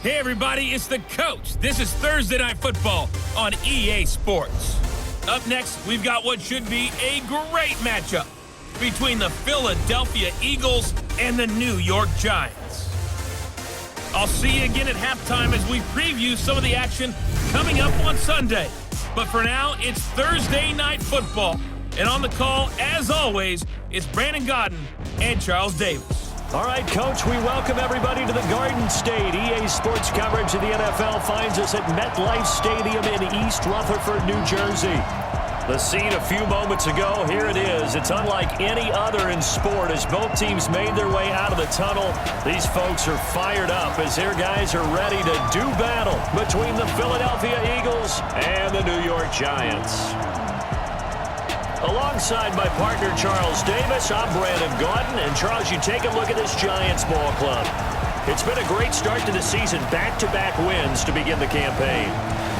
Hey everybody, it's the coach. This is Thursday Night Football on EA Sports. Up next, we've got what should be a great matchup between the Philadelphia Eagles and the New York Giants. I'll see you again at halftime as we preview some of the action coming up on Sunday. But for now, it's Thursday Night Football. And on the call, as always, it's Brandon Godden and Charles Davis. All right, Coach, we welcome everybody to the Garden State. EA Sports coverage of the NFL finds us at MetLife Stadium in East Rutherford, New Jersey. The scene a few moments ago, here it is. It's unlike any other in sport as both teams made their way out of the tunnel. These folks are fired up as their guys are ready to do battle between the Philadelphia Eagles and the New York Giants. Alongside my partner, Charles Davis, I'm Brandon Godden. And, Charles, you take a look at this Giants ball club. It's been a great start to the season, back-to-back wins to begin the campaign.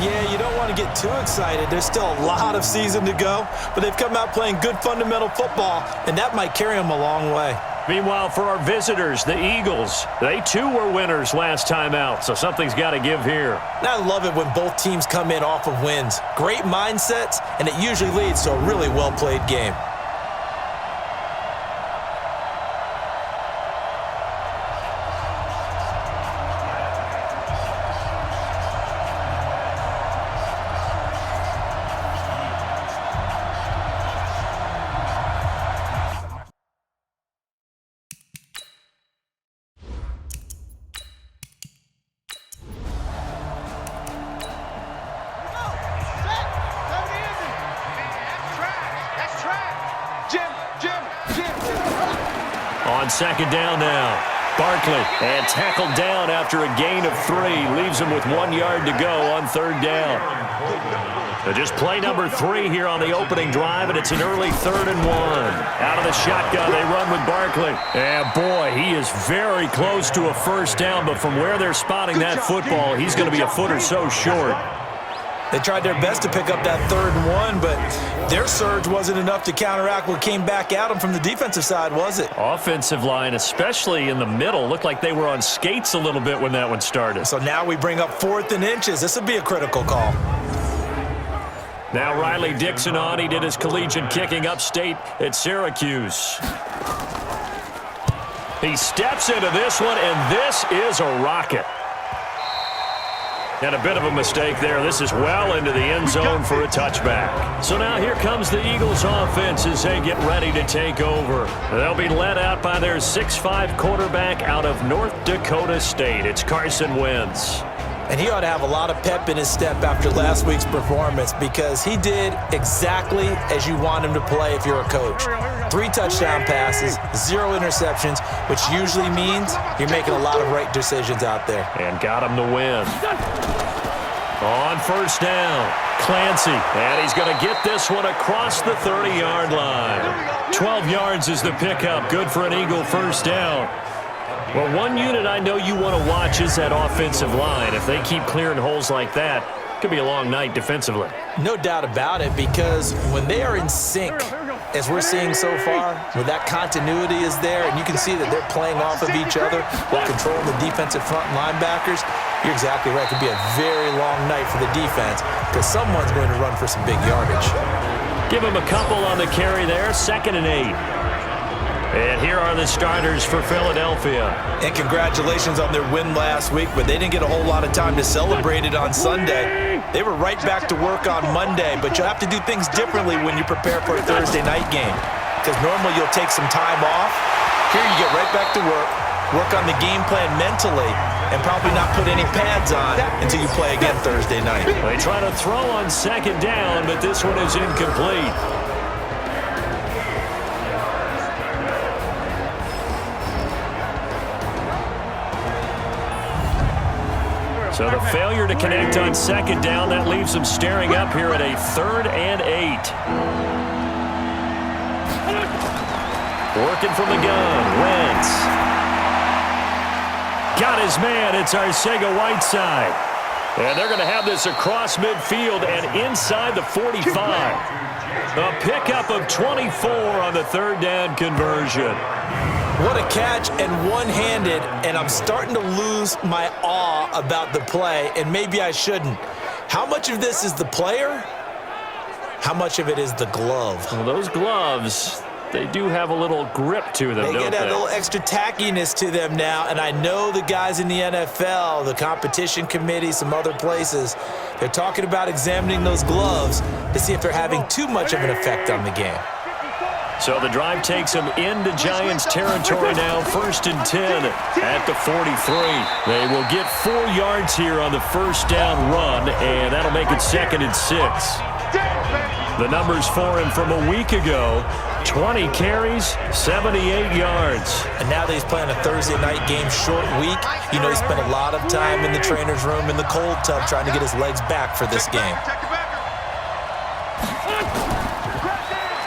Yeah, you don't want to get too excited. There's still a lot of season to go, but they've come out playing good fundamental football, and that might carry them a long way. Meanwhile, for our visitors, the Eagles, they too were winners last time out, so something's got to give here. I love it when both teams come in off of wins. Great mindsets, and it usually leads to a really well-played game. On second down now, Barkley, and tackled down after a gain of 3. Leaves him with 1 yard to go on third down. So just play number 3 here on the opening drive, and it's an early 3rd and 1. Out of the shotgun, they run with Barkley. And boy, he is very close to a first down, but from where they're spotting that football, he's going to be a foot or so short. They tried their best to pick up that 3rd and 1, but their surge wasn't enough to counteract what came back at them from the defensive side, was it? Offensive line, especially in the middle, looked like they were on skates a little bit when that one started. So now we bring up 4th and inches. This would be a critical call. Now Riley Dixon on. He did his collegiate kicking upstate at Syracuse. He steps into this one, and this is a rocket. And a bit of a mistake there. This is well into the end zone for a touchback. So now here comes the Eagles offense as they get ready to take over. They'll be led out by their 6'5" quarterback out of North Dakota State. It's Carson Wentz. And he ought to have a lot of pep in his step after last week's performance because he did exactly as you want him to play if you're a coach. 3 touchdown passes, 0 interceptions, which usually means you're making a lot of right decisions out there. And got him the win. On first down, Clancy. And he's going to get this one across the 30-yard line. 12 yards is the pickup. Good for an Eagle first down. Well, one unit I know you want to watch is that offensive line. If they keep clearing holes like that, it could be a long night defensively. No doubt about it, because when they are in sync, as we're seeing so far, where that continuity is there, and you can see that they're playing off of each other while controlling the defensive front linebackers, you're exactly right. It could be a very long night for the defense because someone's going to run for some big yardage. Give him a couple on the carry there, 2nd and 8. And here are the starters for Philadelphia. And congratulations on their win last week, but they didn't get a whole lot of time to celebrate it on Sunday. They were right back to work on Monday, but you'll have to do things differently when you prepare for a Thursday night game because normally you'll take some time off. Here you get right back to work on the game plan mentally, and probably not put any pads on until you play again Thursday night. They try to throw on second down, but this one is incomplete. So the failure to connect on second down, that leaves them staring up here at a 3rd and 8. Working from the gun, Wentz. Got his man, it's Arcega-Whiteside. And they're going to have this across midfield and inside the 45. A pickup of 24 on the 3rd down conversion. What a catch, and one-handed, and I'm starting to lose my awe about the play, and maybe I shouldn't. How much of this is the player? How much of it is the glove? Well, those gloves, they do have a little grip to them, don't they? They get a little extra tackiness to them now, and I know the guys in the NFL, the competition committee, some other places, they're talking about examining those gloves to see if they're having too much of an effect on the game. So the drive takes them into Giants territory now, 1st and 10 at the 43. They will get 4 yards here on the first down run, and that'll make it 2nd and 6. The numbers for him from a week ago, 20 carries, 78 yards. And now that he's playing a Thursday night game, short week, you know he spent a lot of time in the trainer's room in the cold tub trying to get his legs back for this game.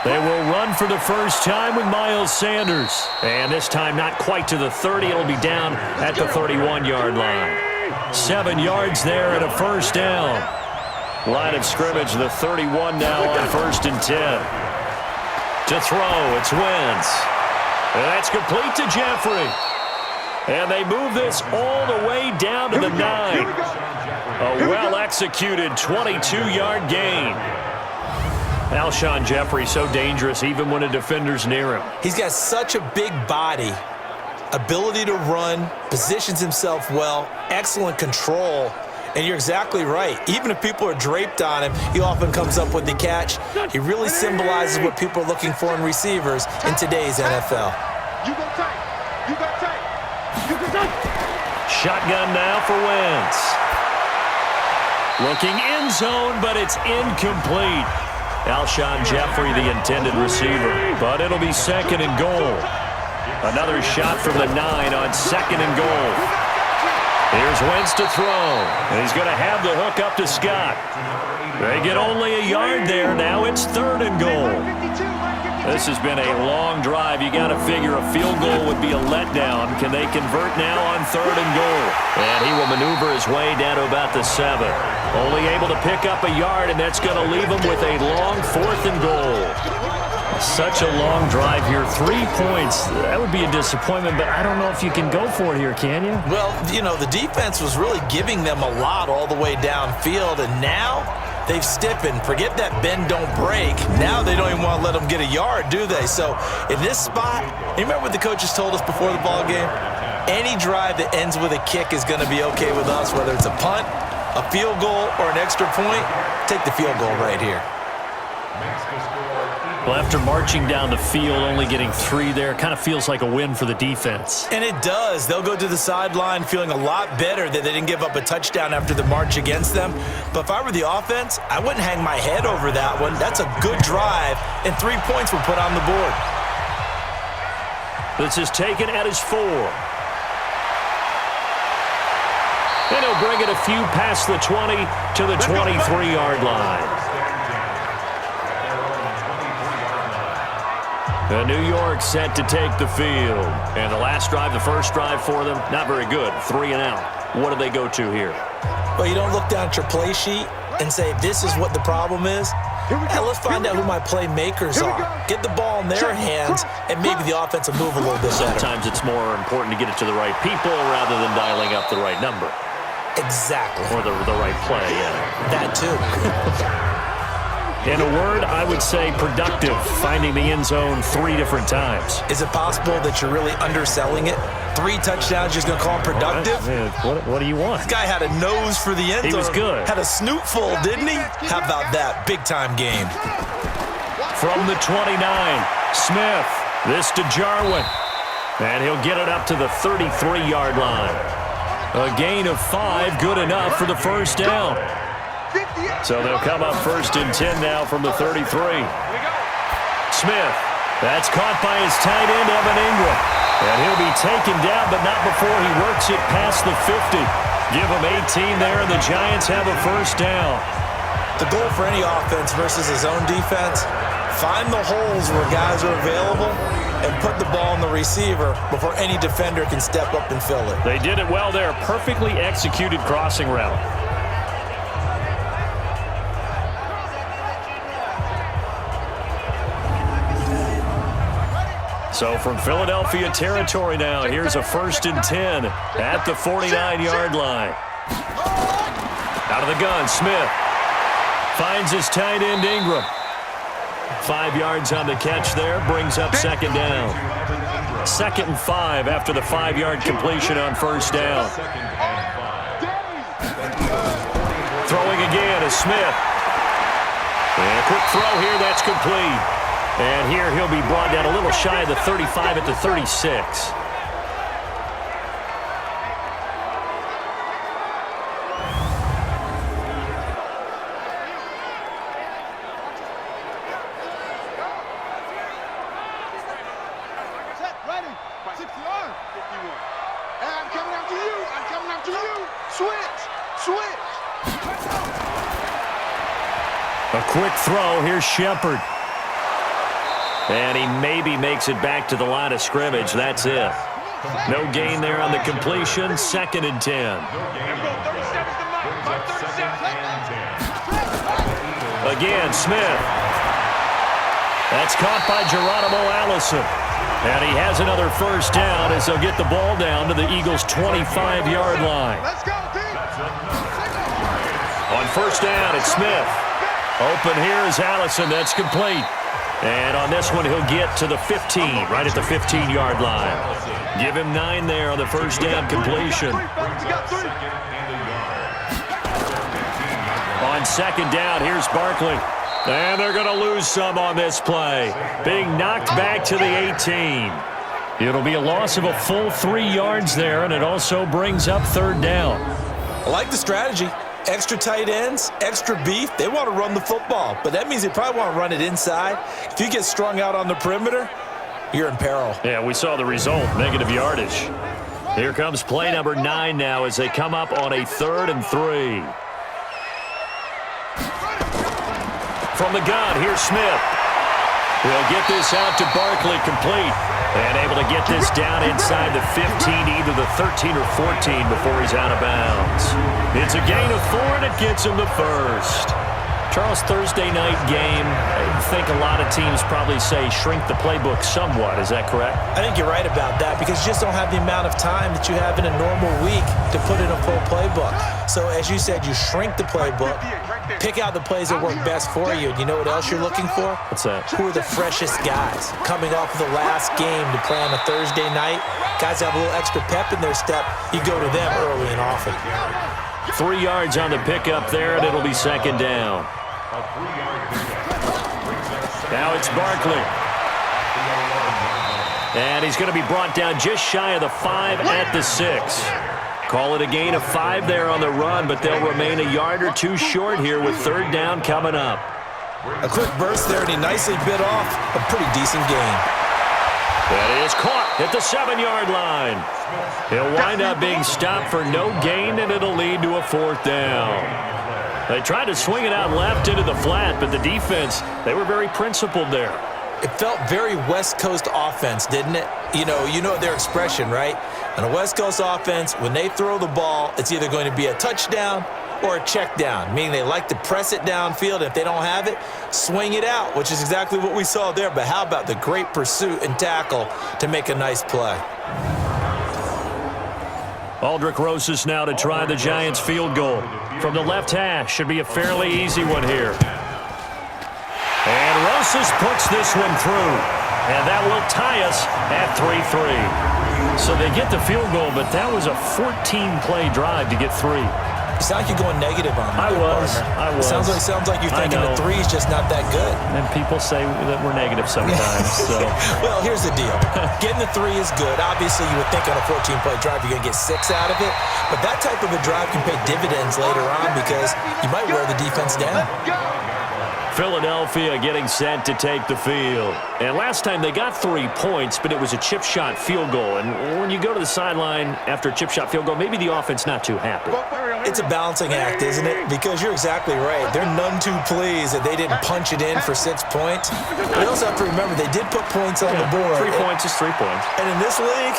They will run for the first time with Miles Sanders. And this time not quite to the 30. It'll be down at the 31-yard line. 7 yards there and a first down. Line of scrimmage, the 31 now on 1st and 10. To throw, it's Wentz. And that's complete to Jeffrey. And they move this all the way down to the 9. A well-executed 22-yard gain. Alshon Jeffrey so dangerous even when a defender's near him. He's got such a big body, ability to run, positions himself well, excellent control, and you're exactly right. Even if people are draped on him, he often comes up with the catch. He really symbolizes what people are looking for in receivers in today's NFL. Shotgun now for Wentz. Looking end zone, but it's incomplete. Alshon Jeffrey, the intended receiver, but it'll be 2nd and goal. Another shot from the 9 on 2nd and goal. Here's Wentz to throw, and he's going to have the hook up to Scott. They get only a yard there. Now it's 3rd and goal. This has been a long drive. You got to figure a field goal would be a letdown. Can they convert now on 3rd and goal? And he will maneuver his way down to about the 7. Only able to pick up a yard, and that's going to leave him with a long 4th and goal. Such a long drive here. 3 points. That would be a disappointment, but I don't know if you can go for it here, can you? Well, you know, the defense was really giving them a lot all the way downfield, and now they've stiffened. Forget that bend, don't break. Now they don't even want to let them get a yard, do they? So in this spot, you remember what the coaches told us before the ball game? Any drive that ends with a kick is going to be okay with us, whether it's a punt, a field goal, or an extra point. Take the field goal right here. Well, after marching down the field, only getting 3 there, kind of feels like a win for the defense. And it does. They'll go to the sideline feeling a lot better that they didn't give up a touchdown after the march against them. But if I were the offense, I wouldn't hang my head over that one. That's a good drive, and 3 points were put on the board. This is taken at his 4. And he'll bring it a few past the 20 to the 23-yard line. And New York set to take the field. And the last drive, the first drive for them, not very good. 3 and out. What do they go to here? Well, you don't look down at your play sheet and say, this is what the problem is. Now let's find out who my playmakers are. Get the ball in their hands, and maybe the offense will move a little bit better. Sometimes it's more important to get it to the right people rather than dialing up the right number. Exactly. Or the right play, yeah. That too. In a word, I would say productive, finding the end zone 3 different times. Is it possible that you're really underselling it? 3 touchdowns, just going to call him productive? What do you want? This guy had a nose for the end zone. He was good. Had a snoot full, didn't he? How about that? Big-time game. From the 29, Smith. This to Jarwin. And he'll get it up to the 33-yard line. A gain of 5, good enough for the first down. So they'll come up 1st and 10 now from the 33. Smith. That's caught by his tight end, Evan Ingram. And he'll be taken down, but not before he works it past the 50. Give him 18 there, and the Giants have a first down. The goal for any offense versus his own defense, find the holes where guys are available and put the ball in the receiver before any defender can step up and fill it. They did it well there. Perfectly executed crossing route. So from Philadelphia territory now, here's a 1st and 10 at the 49-yard line. Out of the gun, Smith finds his tight end Ingram. 5 yards on the catch there, brings up 2nd down. 2nd and 5 after the 5-yard completion on 1st down. Throwing again is Smith. And a quick throw here, that's complete. And here he'll be brought down a little shy of the 35 at the 36. A quick throw, here's Shepard. And he maybe makes it back to the line of scrimmage. That's it. No gain there on the completion. 2nd and 10. Again, Smith. That's caught by Geronimo Allison. And he has another 1st down as they'll get the ball down to the Eagles' 25-yard line. On 1st down, it's Smith. Open here is Allison. That's complete. And on this one, he'll get to the 15, right at the 15-yard line. Give him 9 there on the 1st down completion. On 2nd down, here's Barkley. And they're going to lose some on this play. Being knocked back to the 18. It'll be a loss of a full 3 yards there, and it also brings up 3rd down. I like the strategy. Extra tight ends, extra beef. They want to run the football, but that means they probably want to run it inside. If you get strung out on the perimeter, you're in peril. Yeah, we saw the result, negative yardage. Here comes play number 9 now as they come up on a 3rd and 3. From the gun, here's Smith. He'll get this out to Barkley, complete. And able to get this down inside the 15, either the 13 or 14 before he's out of bounds. It's a gain of 4, and it gets him the 1st. Charles, Thursday night game, I think a lot of teams probably say shrink the playbook somewhat. Is that correct? I think you're right about that because you just don't have the amount of time that you have in a normal week to put in a full playbook. So as you said, you shrink the playbook, pick out the plays that work best for you. And you know what else you're looking for? What's that? Who are the freshest guys coming off of the last game to play on a Thursday night? Guys have a little extra pep in their step. You go to them early and often. 3 yards on the pickup there, and it'll be 2nd down. Now it's Barkley. And he's going to be brought down just shy of the 5 at the 6. Call it a gain of 5 there on the run, but they'll remain a yard or 2 short here with 3rd down coming up. A quick burst there, and he nicely bit off a pretty decent gain. That is caught at the 7-yard line. He'll wind up being stopped for no gain, and it'll lead to a 4th down. They tried to swing it out left into the flat, but the defense, they were very principled there. It felt very West Coast offense, didn't it? You know their expression, right? On a West Coast offense, when they throw the ball, it's either going to be a touchdown or a check down, meaning they like to press it downfield. If they don't have it, swing it out, which is exactly what we saw there. But how about the great pursuit and tackle to make a nice play? Aldrick Rosas now to try the Giants field goal. From the left hash, should be a fairly easy one here. And Rosas puts this one through. And that will tie us at 3-3. So they get the field goal, but that was a 14-play drive to get 3. You sound like you're going negative on me. I was. Sounds like you're thinking the 3 is just not that good. And people say that we're negative sometimes. So. Well, here's the deal. Getting the 3 is good. Obviously, you would think on a 14-play drive you're going to get 6 out of it. But that type of a drive can pay dividends later on because you might wear the defense down. Philadelphia getting set to take the field. And last time they got 3 points, but it was a chip shot field goal. And when you go to the sideline after a chip shot field goal, maybe the offense not too happy. It's a balancing act, isn't it? Because you're exactly right. They're none too pleased that they didn't punch it in for 6 points. But you also have to remember they did put points on the board. 3 points is 3 points. And in this league,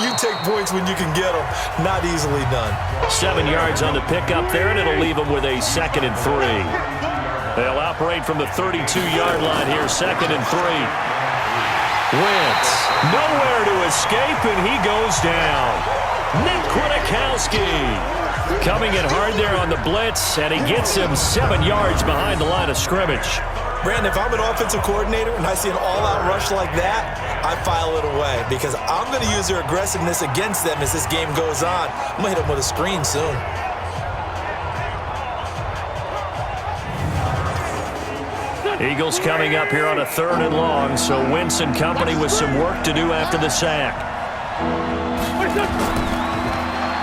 you take points when you can get them. Not easily done. 7 yards on the pickup there, and it'll leave them with a 2nd and 3. They'll operate from the 32-yard line here, 2nd and 3. Wentz, nowhere to escape, and he goes down. Nick Kwiatkowski coming in hard there on the blitz, and he gets him 7 yards behind the line of scrimmage. Brandon, if I'm an offensive coordinator and I see an all-out rush like that, I file it away because I'm going to use their aggressiveness against them as this game goes on. I'm going to hit them with a screen soon. Eagles coming up here on a 3rd and long, so Wentz and company with some work to do after the sack.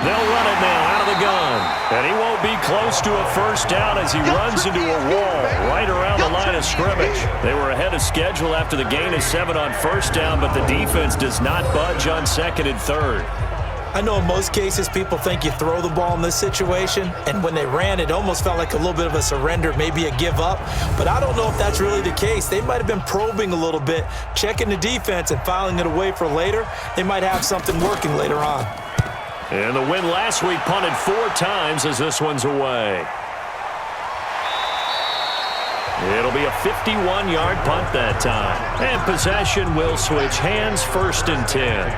They'll run it now out of the gun. And he won't be close to a first down as he runs into a wall right around the line of scrimmage. They were ahead of schedule after the gain of 7 on first down, but the defense does not budge on 2nd and 3rd. I know in most cases people think you throw the ball in this situation, and when they ran, it almost felt like a little bit of a surrender, maybe a give up. But I don't know if that's really the case. They might have been probing a little bit, checking the defense and filing it away for later. They might have something working later on. And the win last week punted 4 times as this one's away. It'll be a 51-yard punt that time. And possession will switch hands, 1st and 10.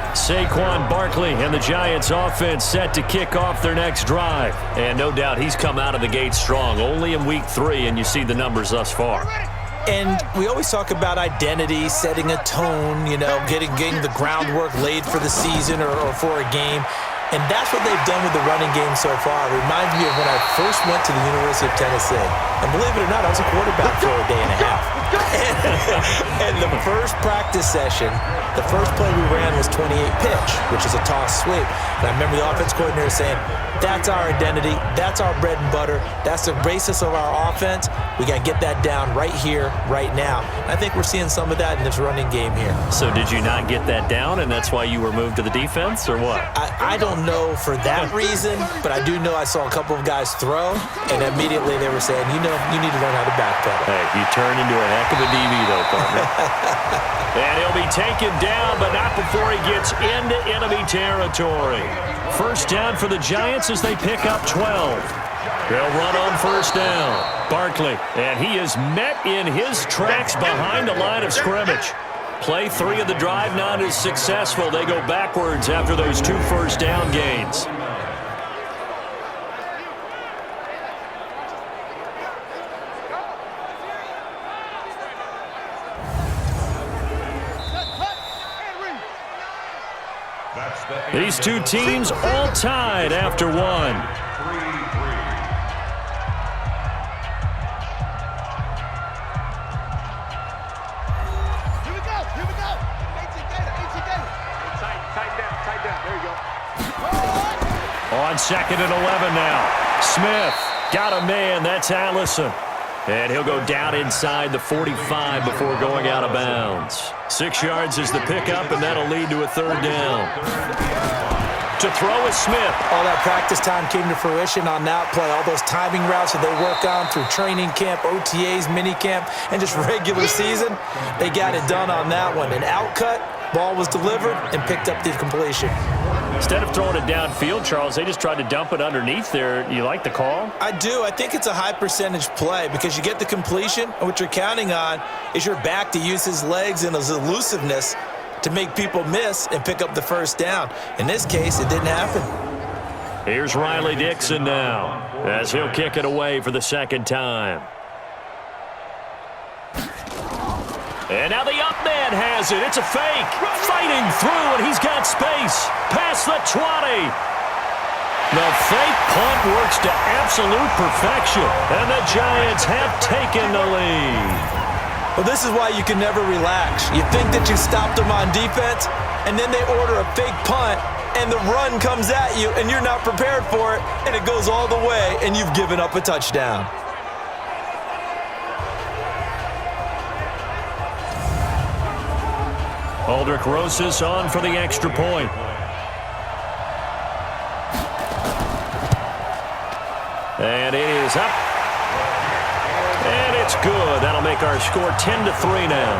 Saquon Barkley and the Giants offense set to kick off their next drive. And no doubt he's come out of the gate strong, only in week 3, and you see the numbers thus far. And we always talk about identity, setting a tone, you know, getting the groundwork laid for the season or for a game. And that's what they've done with the running game so far. It reminds me of when I first went to the University of Tennessee. And believe it or not, I was a quarterback for a day and a half. And the first practice session, the first play we ran was 28 pitch, which is a toss sweep. And I remember the offense coordinator saying, that's our identity, that's our bread and butter, that's the basis of our offense. We got to get that down right here, right now. And I think we're seeing some of that in this running game here. So did you not get that down, and that's why you were moved to the defense, or what? I don't know for that reason, but I do know I saw a couple of guys throw, and immediately they were saying, you know, you need to learn how to backpedal. Hey, you turned into a heck of a DB, though, partner. And he'll be taken down, but not before he gets into enemy territory. First down for the Giants as they pick up 12. They'll run on first down. Barkley, and he is met in his tracks behind the line of scrimmage. Play 3 of the drive not as successful. They go backwards after those 2 first down gains. These two teams all tied after 1. On 2nd and 11 now. Smith got a man. That's Allison. And he'll go down inside the 45 before going out of bounds. 6 yards is the pickup, and that'll lead to a 3rd down. To throw is Smith. All that practice time came to fruition on that play. All those timing routes that they work on through training camp, OTAs, minicamp, and just regular season, they got it done on that one. An outcut, ball was delivered, and picked up the completion. Instead of throwing it downfield, Charles, they just tried to dump it underneath there. You like the call? I do. I think it's a high percentage play because you get the completion, and what you're counting on is your back to use his legs and his elusiveness to make people miss and pick up the first down. In this case, it didn't happen. Here's Riley Dixon now as he'll kick it away for the 2nd time. And now the up man has it. It's a fake. Fighting through, and he's got space. Past the 20. The fake punt works to absolute perfection, and the Giants have taken the lead. Well, this is why you can never relax. You think that you stopped them on defense, and then they order a fake punt, and the run comes at you, and you're not prepared for it, and it goes all the way, and you've given up a touchdown. Aldrich Rosas on for the extra point. And it is up. And it's good. That'll make our score 10-3 now.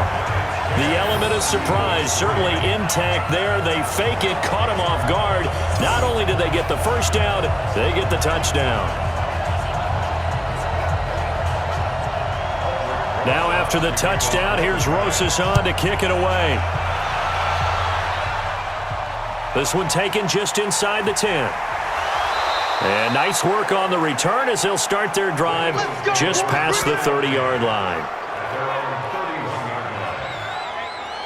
The element of surprise certainly intact there. They fake it, caught him off guard. Not only did they get the first down, they get the touchdown. Now after the touchdown, here's Rosas on to kick it away. This one taken just inside the 10. And nice work on the return as they'll start their drive just past the 30-yard line.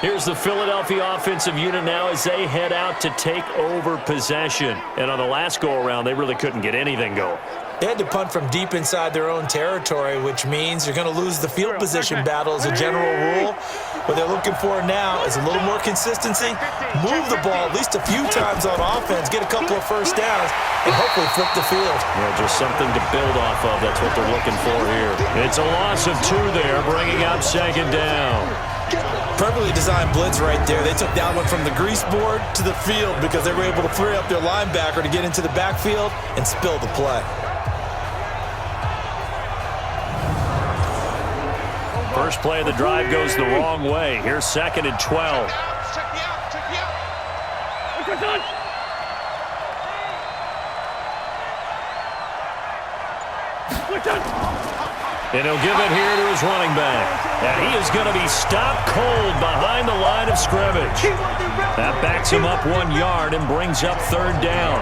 Here's the Philadelphia offensive unit now as they head out to take over possession. And on the last go-around, they really couldn't get anything going. They had to punt from deep inside their own territory, which means you're going to lose the field position battle as a general rule. What they're looking for now is a little more consistency, move the ball at least a few times on offense, get a couple of first downs, and hopefully flip the field. Yeah, just something to build off of. That's what they're looking for here. It's a loss of 2 there, bringing up second down. Perfectly designed blitz right there. They took that one from the grease board to the field because they were able to free up their linebacker to get into the backfield and spill the play. First play of the drive goes the wrong way. Here's 2nd and 12. And he'll give it here to his running back. And he is going to be stopped cold behind the line of scrimmage. That backs him up 1 yard and brings up 3rd down.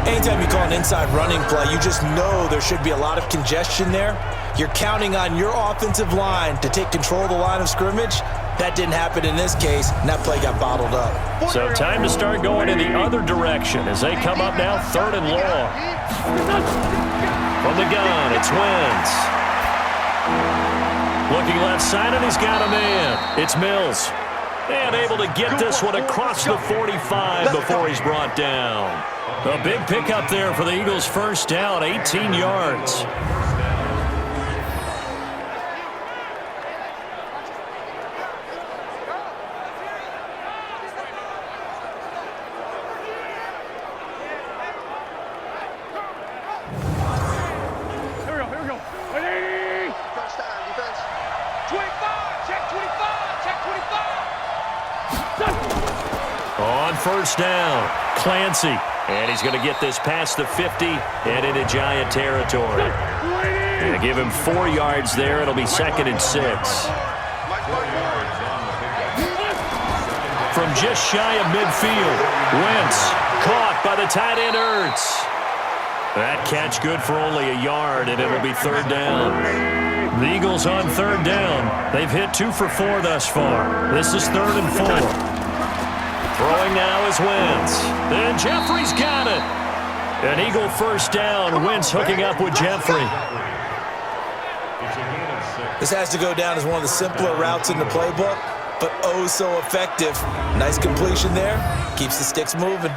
Anytime you call an inside running play, you just know there should be a lot of congestion there. You're counting on your offensive line to take control of the line of scrimmage. That didn't happen in this case, and that play got bottled up. So time to start going in the other direction as they come up now 3rd and long. From the gun, it's Wentz. Looking left side, and he's got a man. It's Mills. And able to get this one across the 45 before he's brought down. A big pickup there for the Eagles' first down, 18 yards. First down, Clancy. And he's going to get this past the 50 and into Giant territory. And give him 4 yards there. It'll be 2nd and 6. From just shy of midfield, Wentz caught by the tight end Ertz. That catch good for only a yard, and it'll be 3rd down. The Eagles on 3rd down. They've hit 2 for 4 thus far. This is 3rd and 4. Throwing now is Wentz. And Jeffrey's got it. An Eagle first down. Wentz hooking up with Jeffrey. This has to go down as one of the simpler routes in the playbook, but oh so effective. Nice completion there. Keeps the sticks moving.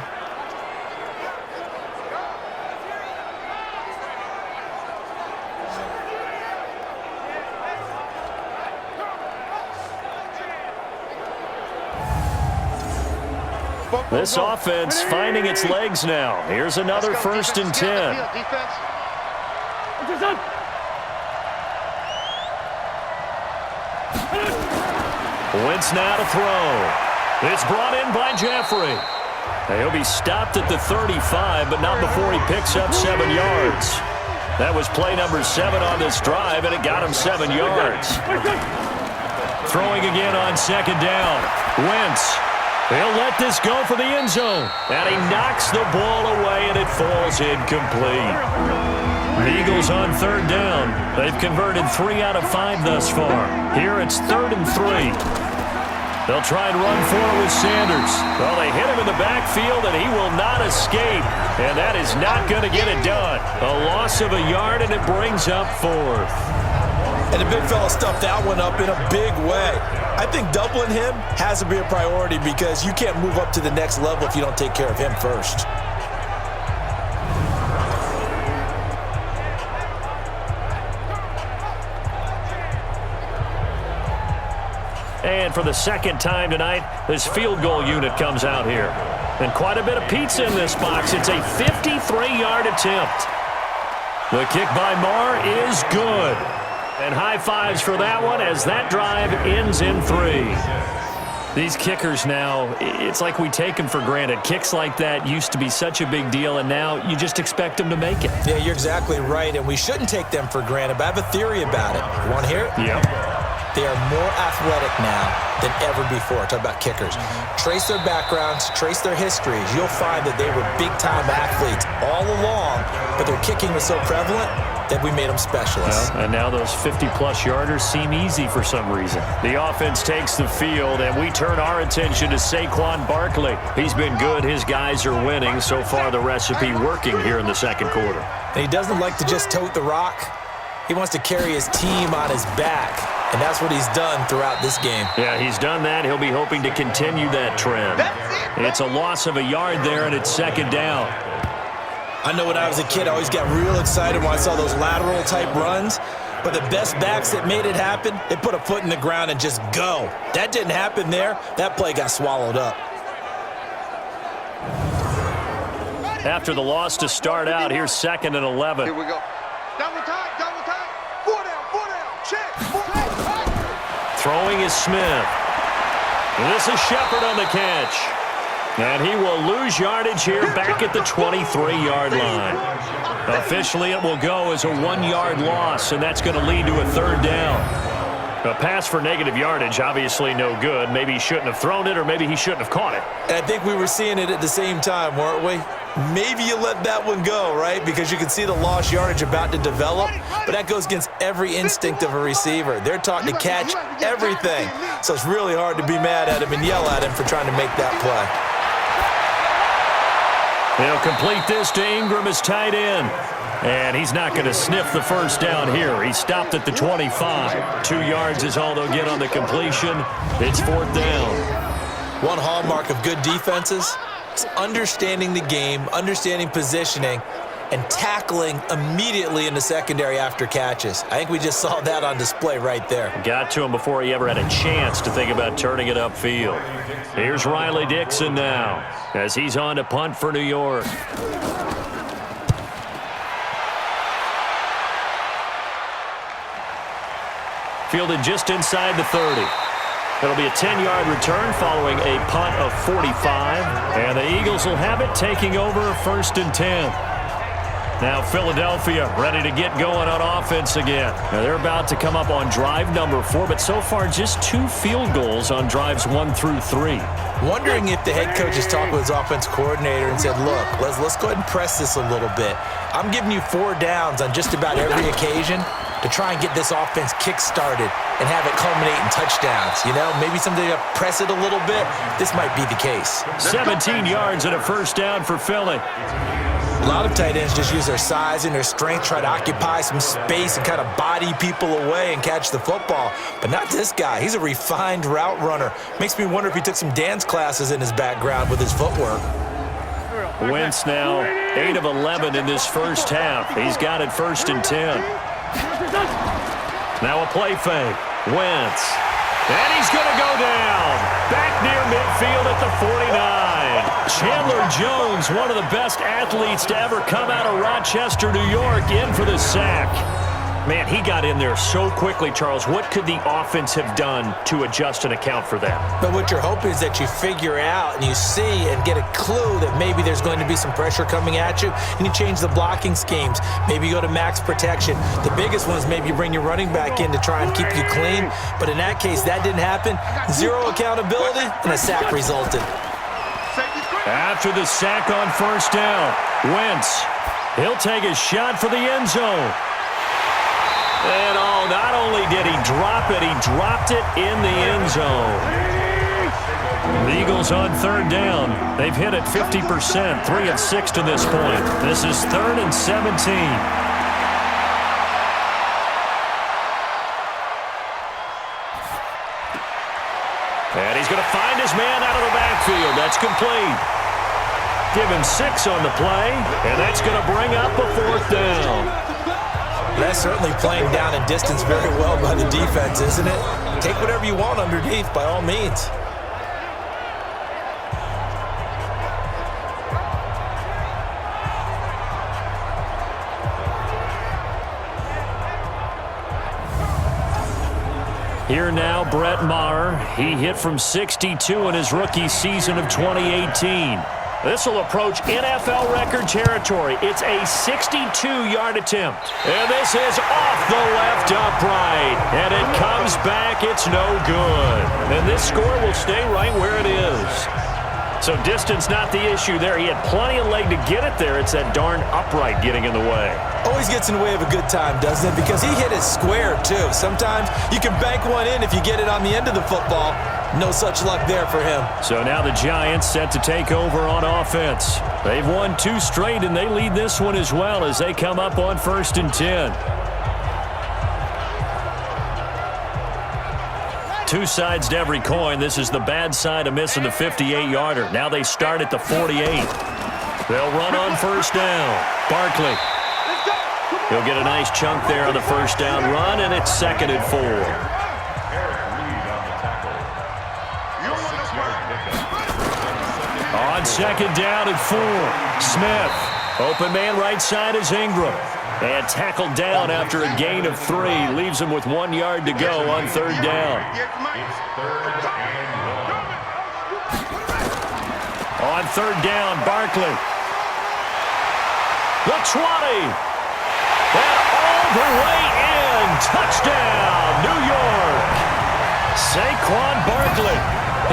This offense finding its legs now. Here's another 1st and 10. Wentz now to throw. It's brought in by Jeffrey. He'll be stopped at the 35, but not before he picks up 7 yards. That was play number 7 on this drive, and it got him 7 yards. Throwing again on 2nd down. Wentz. He'll let this go for the end zone. And he knocks the ball away, and it falls incomplete. The Eagles on 3rd down. They've converted 3 out of 5 thus far. Here it's 3rd and 3. They'll try and run for it with Sanders. Well, they hit him in the backfield, and he will not escape. And that is not going to get it done. A loss of a yard, and it brings up 4th. And the big fella stuffed that one up in a big way. I think doubling him has to be a priority because you can't move up to the next level if you don't take care of him first. And for the 2nd time tonight, this field goal unit comes out here. And quite a bit of pizza in this box. It's a 53-yard attempt. The kick by Marr is good. And high fives for that one as that drive ends in 3. These kickers now, it's like we take them for granted. Kicks like that used to be such a big deal, and now you just expect them to make it. Yeah, you're exactly right, and we shouldn't take them for granted, but I have a theory about it. You want to hear it? Yep. They are more athletic now than ever before. Talk about kickers. Trace their backgrounds, trace their histories. You'll find that they were big-time athletes all along, but their kicking was so prevalent that we made them specialists. Well, and now those 50-plus yarders seem easy for some reason. The offense takes the field, and we turn our attention to Saquon Barkley. He's been good. His guys are winning. So far, the recipe working here in the second quarter. And he doesn't like to just tote the rock. He wants to carry his team on his back, and that's what he's done throughout this game. Yeah, he's done that. He'll be hoping to continue that trend. It's a loss of a yard there, and it's second down. I know when I was a kid, I always got real excited when I saw those lateral-type runs, but the best backs that made it happen, they put a foot in the ground and just go. That didn't happen there. That play got swallowed up. After the loss to start out, here's 2nd and 11. Here we go. Double time, double time. 4 down, check. Throwing is Smith. This is Shepard on the catch. And he will lose yardage here back at the 23-yard line. Officially, it will go as a 1-yard loss, and that's going to lead to a 3rd down. A pass for negative yardage, obviously no good. Maybe he shouldn't have thrown it, or maybe he shouldn't have caught it. And I think we were seeing it at the same time, weren't we? Maybe you let that one go, right? Because you can see the lost yardage about to develop, but that goes against every instinct of a receiver. They're taught to catch everything, so it's really hard to be mad at him and yell at him for trying to make that play. They'll complete this to Ingram as tight end. And he's not going to sniff the first down here. He stopped at the 25. 2 yards is all they'll get on the completion. It's 4th down. One hallmark of good defenses is understanding the game, understanding positioning, and tackling immediately in the secondary after catches. I think we just saw that on display right there. Got to him before he ever had a chance to think about turning it upfield. Here's Riley Dixon now as he's on to punt for New York. Fielded just inside the 30. It'll be a 10-yard return following a punt of 45. And the Eagles will have it, taking over 1st and 10. Now Philadelphia ready to get going on offense again. Now they're about to come up on drive number 4, but so far just 2 field goals on drives 1 through 3. Wondering if the head coach has talked with his offense coordinator and said, look, let's go ahead and press this a little bit. I'm giving you 4 downs on just about every occasion to try and get this offense kick-started and have it culminate in touchdowns. You know, maybe someday to press it a little bit. This might be the case. 17 yards and a 1st down for Philly. A lot of tight ends just use their size and their strength, try to occupy some space and kind of body people away and catch the football. But not this guy. He's a refined route runner. Makes me wonder if he took some dance classes in his background with his footwork. Wentz now 8 of 11 in this first half. He's got it 1st and 10. Now a play fake. Wentz. And he's going to go down. Back near midfield at the 49. Chandler Jones, one of the best athletes to ever come out of Rochester, New York, in for the sack. Man, he got in there so quickly, Charles. What could the offense have done to adjust and account for that? But what you're hoping is that you figure out and you see and get a clue that maybe there's going to be some pressure coming at you, and you change the blocking schemes. Maybe you go to max protection. The biggest one is maybe you bring your running back in to try and keep you clean. But in that case, that didn't happen. 0 accountability, and a sack resulted. After the sack on 1st down, Wentz, he'll take a shot for the end zone. And not only did he drop it, he dropped it in the end zone. The Eagles on 3rd down. They've hit it 50%, 3 of 6 to this point. This is 3rd and 17. And he's going to find his man out of the backfield. That's complete. Give him 6 on the play, and that's going to bring up a 4th down. That's certainly playing down and distance very well by the defense, isn't it? Take whatever you want underneath, by all means. Here now, Brett Maher. He hit from 62 in his rookie season of 2018. This will approach NFL record territory. It's a 62-yard attempt. And this is off the left upright. And it comes back. It's no good. And this score will stay right where it is. So distance not the issue there. He had plenty of leg to get it there. It's that darn upright getting in the way. Always gets in the way of a good time, doesn't it? Because he hit it square, too. Sometimes you can bank one in if you get it on the end of the football. No such luck there for him. So now the Giants set to take over on offense. They've won 2 straight, and they lead this one as well as they come up on 1st and 10. 2 sides to every coin. This is the bad side of missing the 58-yarder. Now they start at the 48. They'll run on 1st down. Barkley. He'll get a nice chunk there on the 1st down run, and it's 2nd and 4. On 2nd down and 4. Smith. Open man right side is Ingram. And tackled down after a gain of 3. Leaves him with 1 yard to go on 3rd down. On 3rd down, Barkley. The 20. And all the way in. Touchdown, New York. Saquon Barkley.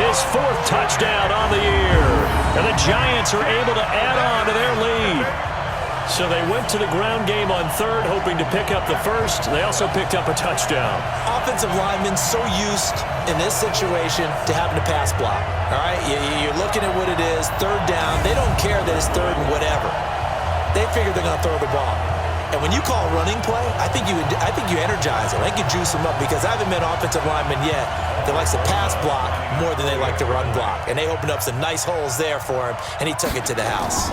His 4th touchdown on the year. And the Giants are able to add on to their lead. So they went to the ground game on 3rd, hoping to pick up the 1st. They also picked up a touchdown. Offensive linemen so used in this situation to having to pass block. All right, you're looking at what it is, 3rd down. They don't care that it's 3rd and whatever. They figure they're going to throw the ball. And when you call a running play, I think you energize them. I think you juice them up because I haven't met an offensive lineman yet that likes to pass block more than they like to run block. And they opened up some nice holes there for him, and he took it to the house.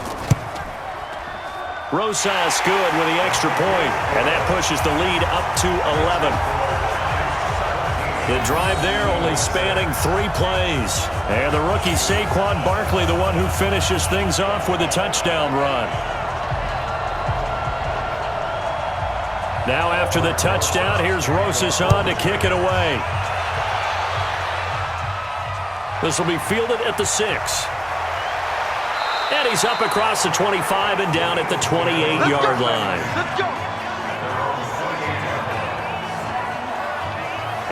Rosas good with the extra point, and that pushes the lead up to 11. The drive there only spanning 3 plays. And the rookie Saquon Barkley, the one who finishes things off with a touchdown run. Now after the touchdown, here's Rosas on to kick it away. This will be fielded at the 6. And he's up across the 25 and down at the 28-yard line. Let's go.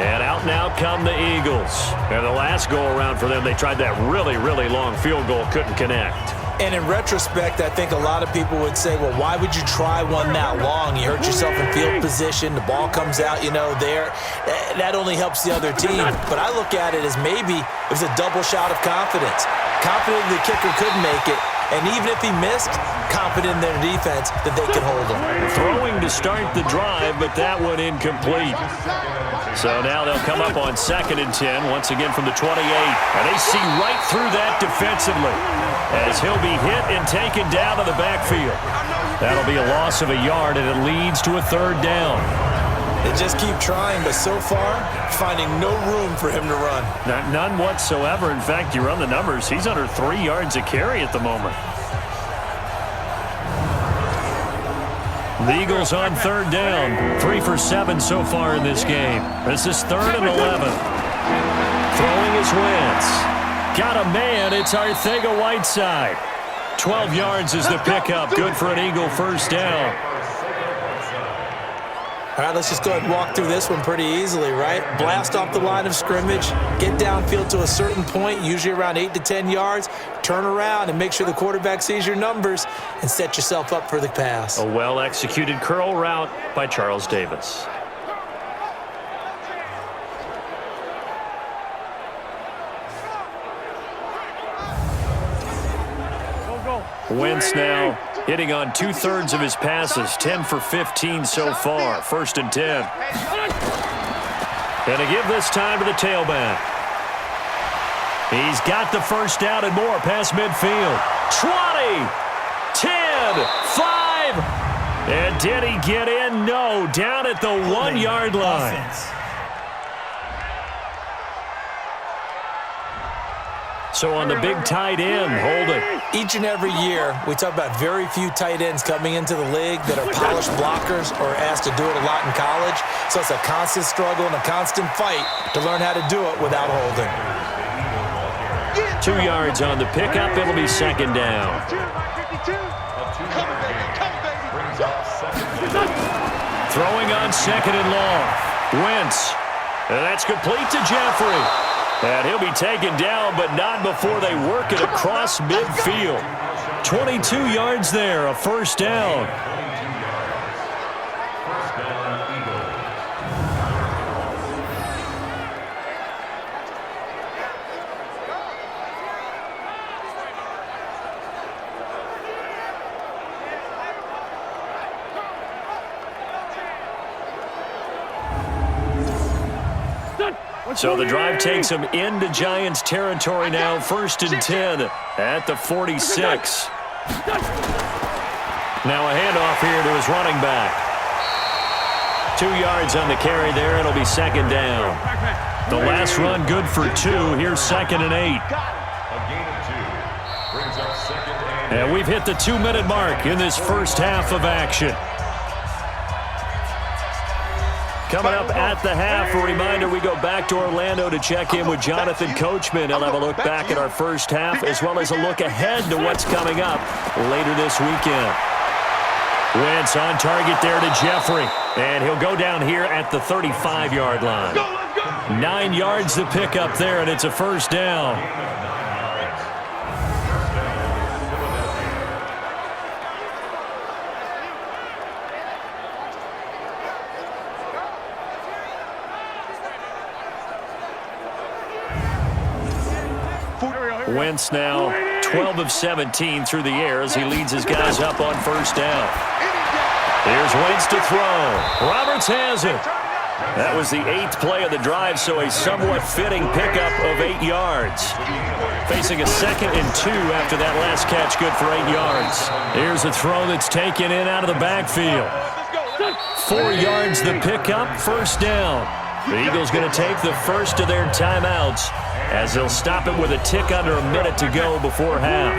And out now come the Eagles. And the last go-around for them, they tried that really, really long field goal, couldn't connect. And in retrospect, I think a lot of people would say, well, why would you try one that long? You hurt yourself in field position. The ball comes out, there. That only helps the other team. But I look at it as maybe it was a double shot of confidence. Confident the kicker could make it. And even if he missed, confident in their defense that they could hold him. Throwing to start the drive, but that one incomplete. So now they'll come up on 2nd and 10, once again from the 28. And they see right through that defensively as he'll be hit and taken down to the backfield. That'll be a loss of a yard, and it leads to a 3rd down. They just keep trying, but so far, finding no room for him to run. None whatsoever. In fact, you run the numbers, he's under 3 yards a carry at the moment. The Eagles on 3rd down. 3 for 7 so far in this game. This is 3rd and 11. Throwing is Wentz. Got a man. It's Arcega-Whiteside. 12 yards is the pickup. Good for an Eagle 1st down. All right, let's just go ahead and walk through this one pretty easily, right? Blast off the line of scrimmage, get downfield to a certain point, usually around 8 to 10 yards, turn around and make sure the quarterback sees your numbers and set yourself up for the pass. A well-executed curl route by Charles Davis. Wentz now hitting on 2/3 of his passes, 10 for 15 so far, 1st and 10. And to give this time to the tailback. He's got the 1st down and more past midfield. 20, 10, 5. And did he get in? No, down at the 1-yard line. So on the big tight end, holding. Each and every year, we talk about very few tight ends coming into the league that are polished blockers or asked to do it a lot in college. So it's a constant struggle and a constant fight to learn how to do it without holding. 2 yards on the pickup. It'll be second down. Throwing on second and long. Wentz. And that's complete to Jeffrey. And he'll be taken down, but not before they work it across midfield. 22 yards there, a first down. So the drive takes them into Giants territory now, 1st and 10 at the 46. Now a handoff here to his running back. 2 yards on the carry there. It'll be second down. The last run good for 2. Here's 2nd and 8. And we've hit the 2-minute mark in this first half of action. Coming up at the half, a reminder, we go back to Orlando to check in with Jonathan Coachman. He'll have a look back at our first half as well as a look ahead to what's coming up later this weekend. Wentz on target there to Jeffrey. And he'll go down here at the 35-yard line. 9 yards to pick up there, and it's a first down. Wentz now 12 of 17 through the air as he leads his guys up on first down. Here's Wentz to throw. Roberts has it. That was the 8th play of the drive, so a somewhat fitting pickup of 8 yards. Facing a 2nd and 2 after that last catch, good for 8 yards. Here's a throw that's taken in out of the backfield. 4 yards the pickup, first down. The Eagles going to take the first of their timeouts as they'll stop it with a tick under a minute to go before half.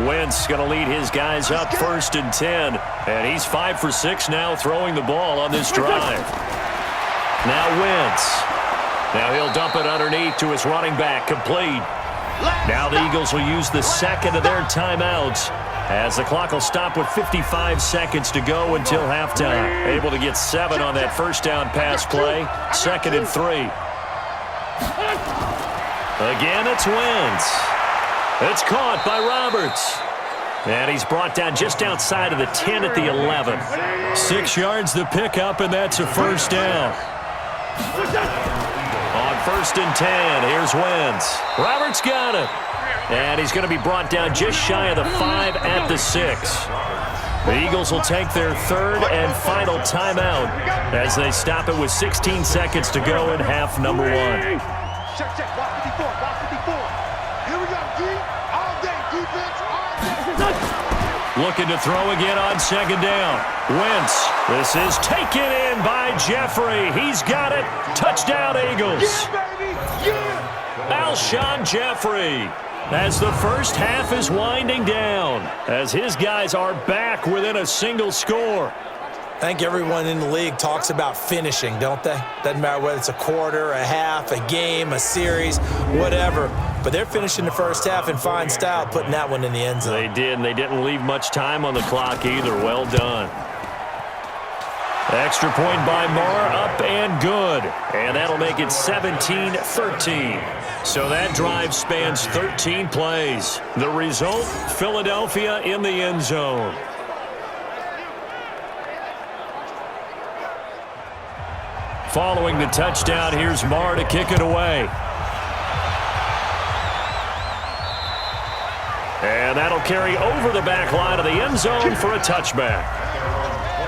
Wentz going to lead his guys up 1st and 10. And he's 5 for 6 now throwing the ball on this drive. Now Wentz. Now he'll dump it underneath to his running back, complete. Now the Eagles will use the second of their timeouts as the clock will stop with 55 seconds to go until halftime. Able to get 7 on that first down pass play. 2nd and 3. Again, it's Wentz. It's caught by Roberts. And he's brought down just outside of the 10 at the 11. 6 yards the pickup, and that's a first down. On 1st and 10, here's Wentz. Roberts got it. And he's going to be brought down just shy of the 5 at the 6. The Eagles will take their 3rd and final timeout as they stop it with 16 seconds to go in half number 1. Check, check. Watch 54. Watch 54. Here we go, D. All day. Defense, all day. Looking to throw again on 2nd down. Wentz. This is taken in by Jeffrey. He's got it. Touchdown, Eagles. Yeah, baby. Yeah. Alshon Jeffrey. As the first half is winding down, as his guys are back within a single score. I think everyone in the league talks about finishing, don't they? Doesn't matter whether it's a quarter, a half, a game, a series, whatever. But they're finishing the first half in fine style, putting that one in the end zone. They did, and they didn't leave much time on the clock either. Well done. Extra point by Marr, up and good. And that'll make it 17-13. So that drive spans 13 plays. The result, Philadelphia in the end zone. Following the touchdown, here's Marr to kick it away. And that'll carry over the back line of the end zone for a touchback.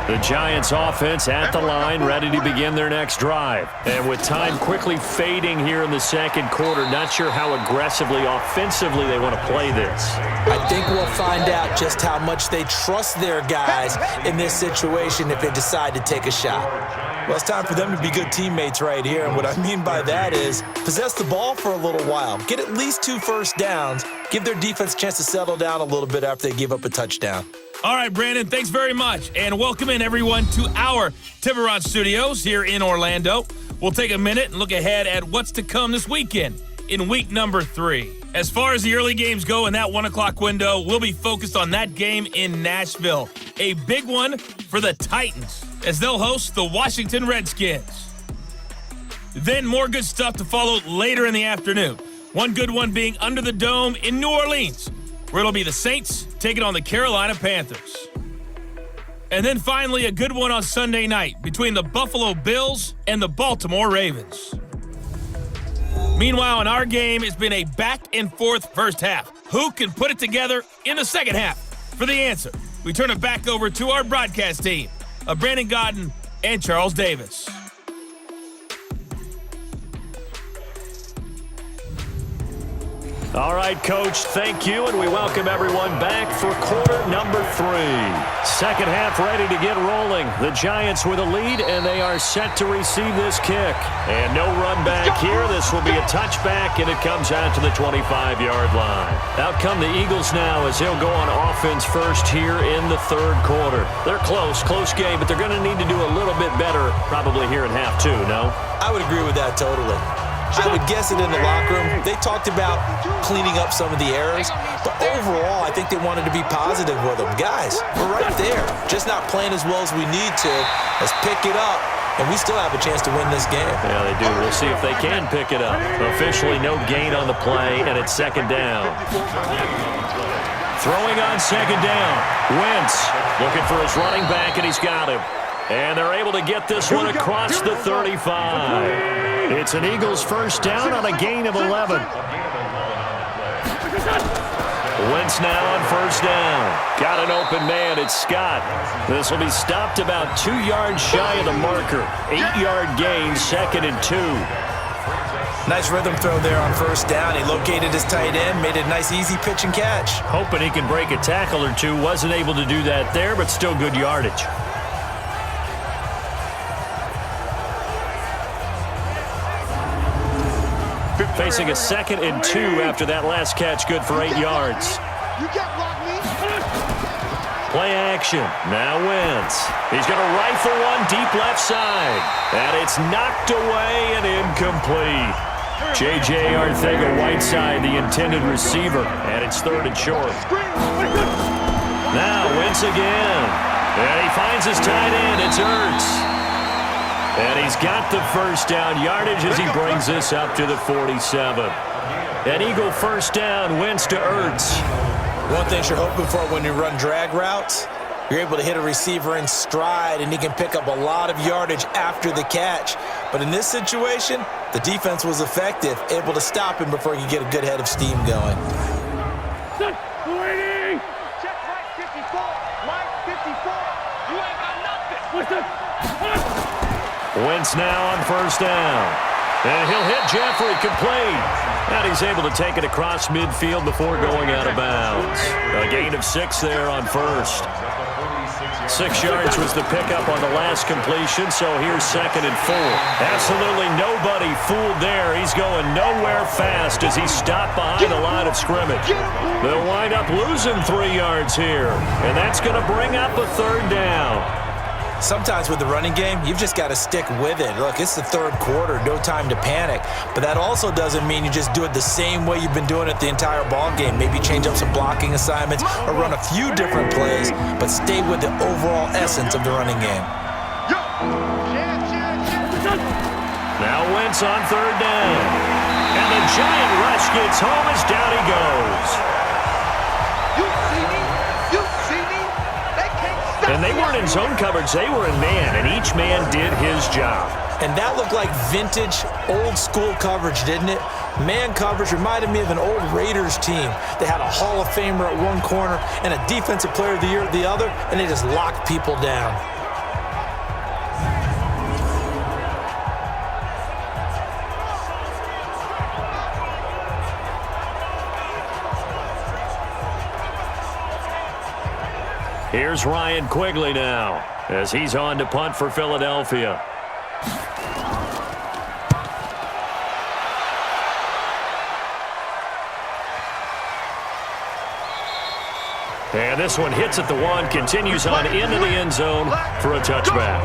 The Giants offense at the line, ready to begin their next drive. And with time quickly fading here in the second quarter, not sure how aggressively, offensively they want to play this. I think we'll find out just how much they trust their guys in this situation if they decide to take a shot. Well, it's time for them to be good teammates right here. And what I mean by that is possess the ball for a little while. Get at least 2 first downs. Give their defense a chance to settle down a little bit after they give up a touchdown. All right, Brandon, thanks very much. And welcome in, everyone, to our Tiburon Studios here in Orlando. We'll take a minute and look ahead at what's to come this weekend in week number 3. As far as the early games go in that 1 o'clock window, we'll be focused on that game in Nashville. A big one for the Titans as they'll host the Washington Redskins. Then more good stuff to follow later in the afternoon. One good one being under the dome in New Orleans, where it'll be the Saints taking on the Carolina Panthers. And then finally a good one on Sunday night between the Buffalo Bills and the Baltimore Ravens. Meanwhile, in our game, it's been a back-and-forth first half. Who can put it together in the second half? For the answer, we turn it back over to our broadcast team of Brandon Godden and Charles Davis. All right, Coach, thank you, and we welcome everyone back for quarter number 3. Second half ready to get rolling. The Giants with a lead, and they are set to receive this kick. And no run back here. This will be a touchback, and it comes out to the 25-yard line. Out come the Eagles now as they'll go on offense first here in the third quarter. They're close game, but they're going to need to do a little bit better probably here in half 2, no? I would agree with that totally. I would guess it in the locker room. They talked about cleaning up some of the errors, but overall, I think they wanted to be positive with them. Guys, we're right there. Just not playing as well as we need to. Let's pick it up, and we still have a chance to win this game. Yeah, they do. We'll see if they can pick it up. Officially no gain on the play, and it's second down. Throwing on second down. Wentz looking for his running back, and he's got him. And they're able to get this one across the 35. It's an Eagles first down on a gain of 11. Wentz now on first down. Got an open man. It's Scott. This will be stopped about 2 yards shy of the marker. 8-yard gain, 2nd and 2. Nice rhythm throw there on first down. He located his tight end, made it a nice, easy pitch and catch. Hoping he can break a tackle or two. Wasn't able to do that there, but still good yardage. Facing a 2nd and 2 after that last catch, good for 8 yards. Play action. Now Wentz. He's going to rifle one deep left side. And it's knocked away and incomplete. J.J. Arcega-Whiteside, the intended receiver. And it's 3rd and short. Now Wentz again. And he finds his tight end. It's Ertz. And he's got the first down yardage as he brings this up to the 47. An Eagle first down, Wentz to Ertz. One thing you're hoping for when you run drag routes, you're able to hit a receiver in stride, and he can pick up a lot of yardage after the catch. But in this situation, the defense was effective, able to stop him before he could get a good head of steam going. Check right 54, right 54. You ain't got nothing. Wentz now on first down. And he'll hit Jeffrey, complete. And he's able to take it across midfield before going out of bounds. A gain of 6 there on first. 6 yards was the pickup on the last completion, so here's 2nd and 4. Absolutely nobody fooled there. He's going nowhere fast as he's stopped behind the line of scrimmage. They'll wind up losing 3 yards here, and that's going to bring up a 3rd down. Sometimes with the running game, you've just got to stick with it. Look, it's the third quarter, no time to panic. But that also doesn't mean you just do it the same way you've been doing it the entire ball game. Maybe change up some blocking assignments or run a few different plays, but stay with the overall essence of the running game. Now Wentz on 3rd down. And the giant rush gets home as down he goes. And they weren't in zone coverage. They were in man, and each man did his job. And that looked like vintage, old-school coverage, didn't it? Man coverage reminded me of an old Raiders team. They had a Hall of Famer at one corner and a Defensive Player of the Year at the other, and they just locked people down. Here's Ryan Quigley now as he's on to punt for Philadelphia. And this one hits at the 1, continues on into the end zone for a touchback.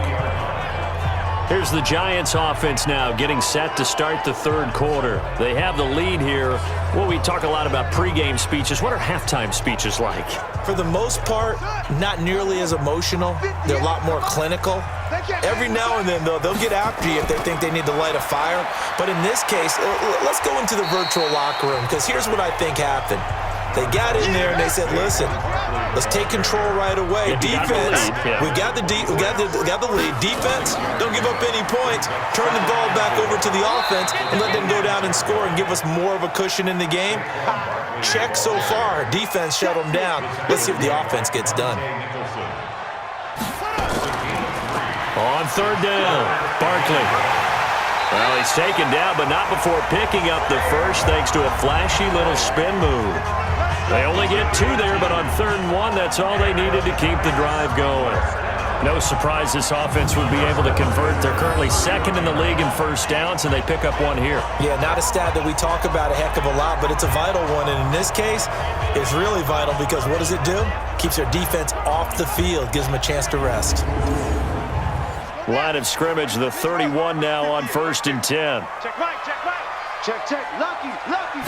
Here's the Giants offense now getting set to start the third quarter. They have the lead here. Well, we talk a lot about pregame speeches. What are halftime speeches like? For the most part, not nearly as emotional. They're a lot more clinical. Every now and then, though, they'll get after you if they think they need to light a fire. But in this case, let's go into the virtual locker room, because here's what I think happened. They got in there and they said, listen, let's take control right away. Defense, we got the lead. Defense, don't give up any points. Turn the ball back over to the offense and let them go down and score and give us more of a cushion in the game. Check so far. Defense shut them down. Let's see if the offense gets done. On third down, Barkley. Well, he's taken down, but not before picking up the first thanks to a flashy little spin move. They only get 2 there, but on 3rd and 1, that's all they needed to keep the drive going. No surprise this offense would be able to convert. They're currently 2nd in the league in first downs, and they pick up 1 here. Yeah, not a stat that we talk about a heck of a lot, but it's a vital one. And in this case, it's really vital because what does it do? Keeps their defense off the field, gives them a chance to rest. Line of scrimmage, the 31 now on 1st and 10. Check right, check right. Check, check. Lucky, lucky.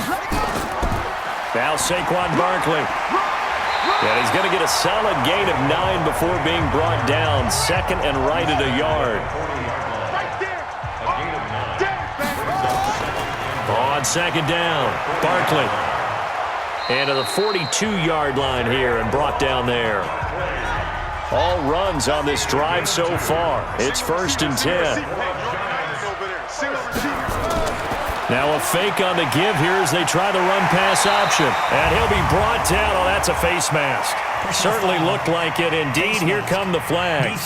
Now Saquon Barkley. And he's going to get a solid gain of 9 before being brought down. 2nd and right at a yard. Right there. A gain of 9. On 2nd down, Barkley. And to the 42-yard line here and brought down there. All runs on this drive so far. It's 1st and 10. Now a fake on the give here as they try the run-pass option. And he'll be brought down. Oh, that's a face mask. Certainly looked like it. Indeed, here come the flags.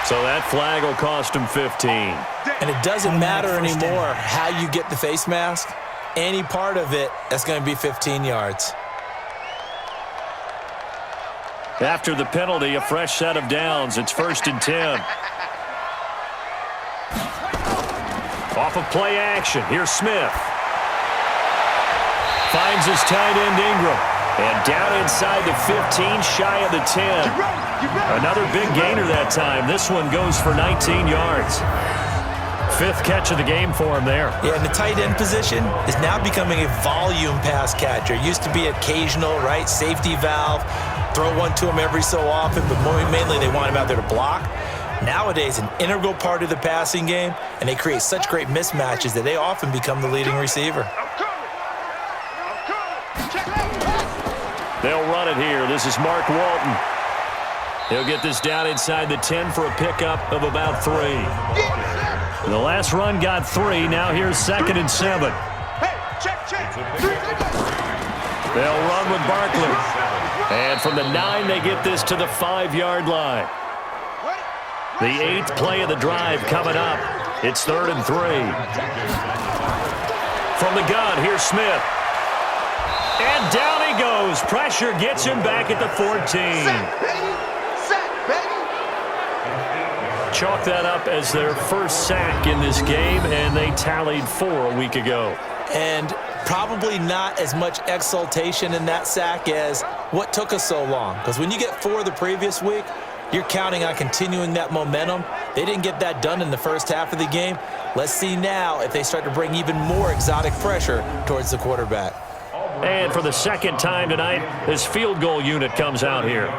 So that flag will cost him 15. And it doesn't matter anymore how you get the face mask. Any part of it, that's going to be 15 yards. After the penalty, a fresh set of downs. It's 1st and 10. Off of play action. Here's Smith. Finds his tight end Ingram. And down inside the 15, shy of the 10. Another big gainer that time. This one goes for 19 yards. 5th catch of the game for him there. Yeah, and the tight end position is now becoming a volume pass catcher. Used to be occasional, right? Safety valve. Throw one to him every so often, but mainly they want him out there to block. Nowadays, an integral part of the passing game, and they create such great mismatches that they often become the leading receiver. They'll run it here. This is Mark Walton. He'll get this down inside the 10 for a pickup of about 3. The last run got 3. Now here's 2nd and 7. They'll run with Barkley. And from the 9, they get this to the 5-yard line. The 8th play of the drive coming up. It's 3rd and 3. From the gun, here's Smith. And down he goes. Pressure gets him back at the 14. Chalk that up as their first sack in this game, and they tallied 4 a week ago. And probably not as much exultation in that sack as what took us so long. Because when you get 4 the previous week, you're counting on continuing that momentum. They didn't get that done in the first half of the game. Let's see now if they start to bring even more exotic pressure towards the quarterback. And for the 2nd time tonight, this field goal unit comes out here.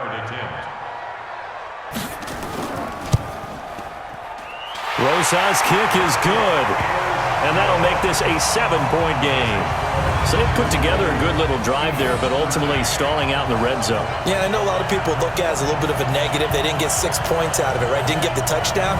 Rosa's kick is good. And that'll make this a 7-point game. So they put together a good little drive there, but ultimately stalling out in the red zone. Yeah, I know a lot of people look at it as a little bit of a negative. They didn't get 6 points out of it, right? Didn't get the touchdown.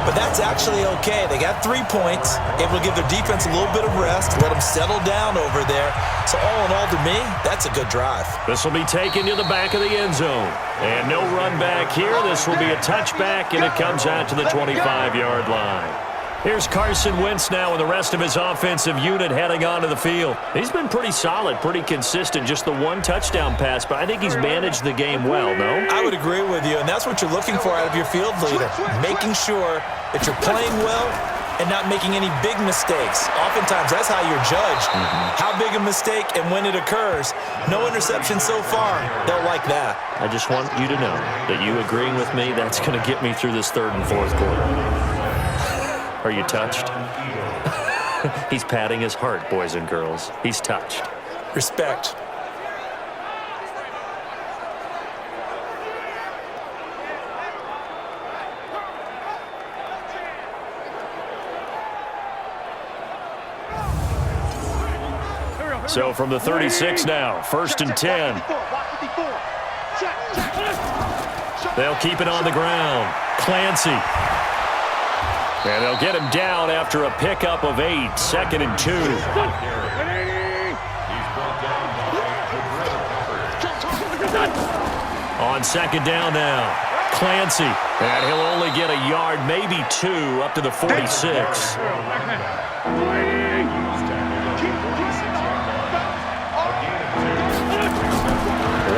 But that's actually okay. They got 3 points, able to give their defense a little bit of rest, let them settle down over there. So all in all, to me, that's a good drive. This will be taken to the back of the end zone. And no run back here. This will be a touchback, and it comes out to the 25-yard line. Here's Carson Wentz now with the rest of his offensive unit heading onto the field. He's been pretty solid, pretty consistent, just the 1 touchdown pass, but I think he's managed the game well, no? I would agree with you, and that's what you're looking for out of your field leader, making sure that you're playing well and not making any big mistakes. Oftentimes, that's how you're judged. How big a mistake and when it occurs. No interception so far. They'll like that. I just want you to know that you agreeing with me, that's going to get me through this third and fourth quarter. Are you touched? He's patting his heart, boys and girls. He's touched. Respect. So from the 36 now, 1st and 10. They'll keep it on the ground. Clancy. And they'll get him down after a pickup of 8, 2nd and 2. On 2nd down now, Clancy. And he'll only get a yard, maybe 2, up to the 46.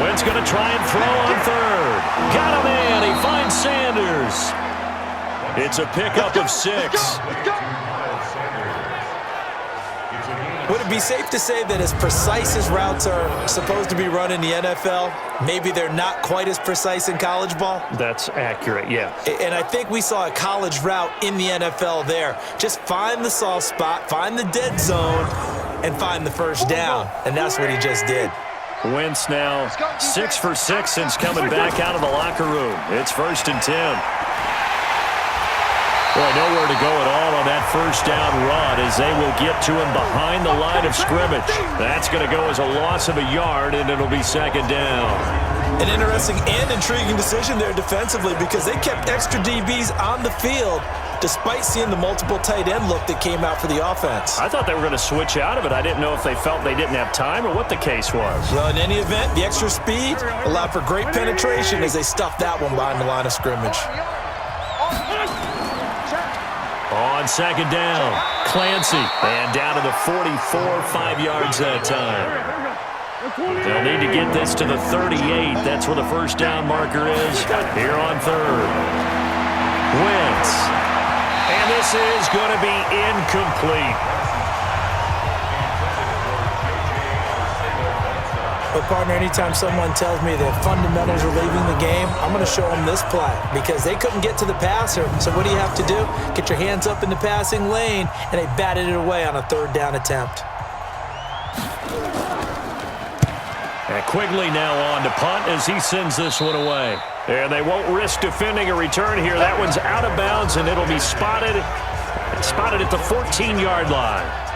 Wentz going to try and throw on 3rd. Got him in. He finds Sanders. It's a pickup of 6. Would it be safe to say that as precise as routes are supposed to be run in the NFL, maybe they're not quite as precise in college ball? That's accurate, yeah. And I think we saw a college route in the NFL there. Just find the soft spot, find the dead zone, and find the first down. And that's what he just did. Wentz now 6 for 6 since coming back out of the locker room. It's 1st and 10. Boy, nowhere to go at all on that first down run as they will get to him behind the line of scrimmage. That's going to go as a loss of a yard, and it'll be 2nd down. An interesting and intriguing decision there defensively because they kept extra DBs on the field despite seeing the multiple tight end look that came out for the offense. I thought they were going to switch out of it. I didn't know if they felt they didn't have time or what the case was. Well, in any event, the extra speed allowed for great penetration as they stuffed that one behind the line of scrimmage. On 2nd down, Clancy. And down to the 44, 5 yards that time. They'll need to get this to the 38. That's where the first down marker is. Here on 3rd. Wentz. And this is going to be incomplete. But, partner, anytime someone tells me that fundamentals are leaving the game, I'm going to show them this play because they couldn't get to the passer. So what do you have to do? Get your hands up in the passing lane, and they batted it away on a 3rd down attempt. And Quigley now on to punt as he sends this one away. And they won't risk defending a return here. That one's out of bounds, and it'll be spotted at the 14-yard line.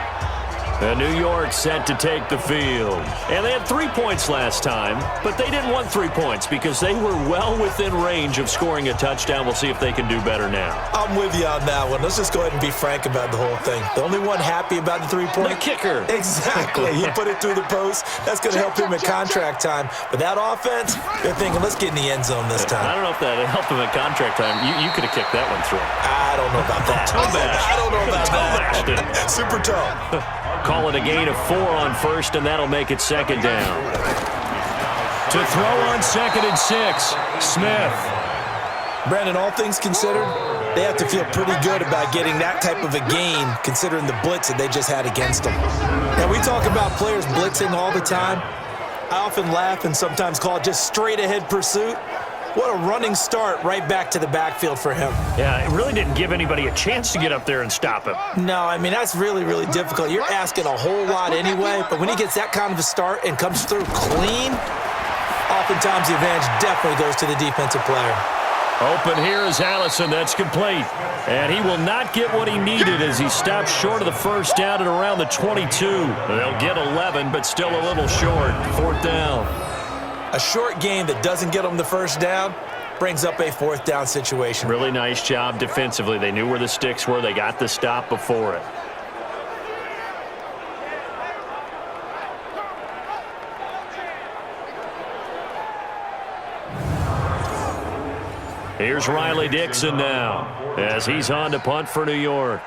And New York set to take the field. And they had 3 points last time, but they didn't want 3 points because they were well within range of scoring a touchdown. We'll see if they can do better now. I'm with you on that one. Let's just go ahead and be frank about the whole thing. The only one happy about the 3-point? The kicker. Exactly. He put it through the post. That's going to help him at contract time. But that offense, they're thinking, let's get in the end zone this time. I don't know if that helped him at contract time. You could have kicked that one through. I don't know about that. I don't know about that. Super toe. Call it a gain of 4 on 1st, and that'll make it 2nd down. To throw on 2nd and 6, Smith. Brandon, all things considered, they have to feel pretty good about getting that type of a gain considering the blitz that they just had against them. Now, we talk about players blitzing all the time. I often laugh and sometimes call it just straight-ahead pursuit. What a running start right back to the backfield for him. Yeah, it really didn't give anybody a chance to get up there and stop him. No, I mean, that's really, really difficult. You're asking a whole lot anyway, but when he gets that kind of a start and comes through clean, oftentimes the advantage definitely goes to the defensive player. Open here is Allison. That's complete. And he will not get what he needed as he stops short of the first down at around the 22. They'll get 11, but still a little short. 4th down. A short game that doesn't get them the first down brings up a 4th down situation. Really nice job defensively. They knew where the sticks were. They got the stop before it. Here's Riley Dixon now as he's on to punt for New York.